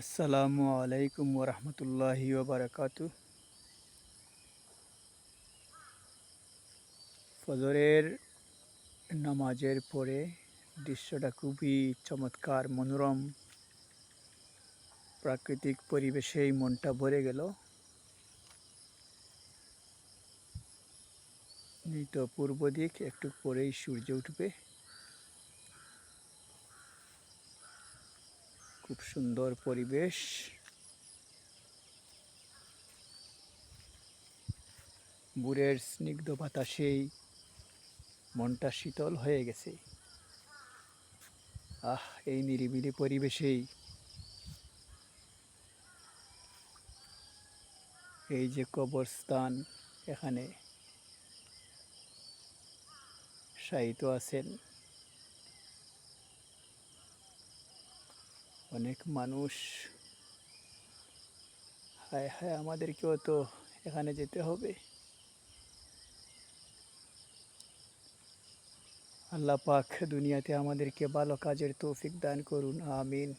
আসসালামু আলাইকুম ওরহমতুল্লাহি ওবারাকাতু। ফজরের নামাজের পরে দৃশ্যটা খুবই চমৎকার, মনোরম। প্রাকৃতিক পরিবেশেই মনটা ভরে গেল। এই তো পূর্ব দিক, একটু পরেই সূর্য উঠবে। খুব সুন্দর পরিবেশ। ভোরের স্নিগ্ধ বাতাসেই মনটা শীতল হয়ে গেছে। এই নিরিবিলি পরিবেশেই এই যে কবরস্থান, এখানে শায়িত আছেন অনেক মানুষ। হায় হায়, আমাদেরকেও তো এখানে যেতে হবে। আল্লাহ পাক দুনিয়াতে আমাদেরকে ভালো কাজের তৌফিক দান করুন, আমিন।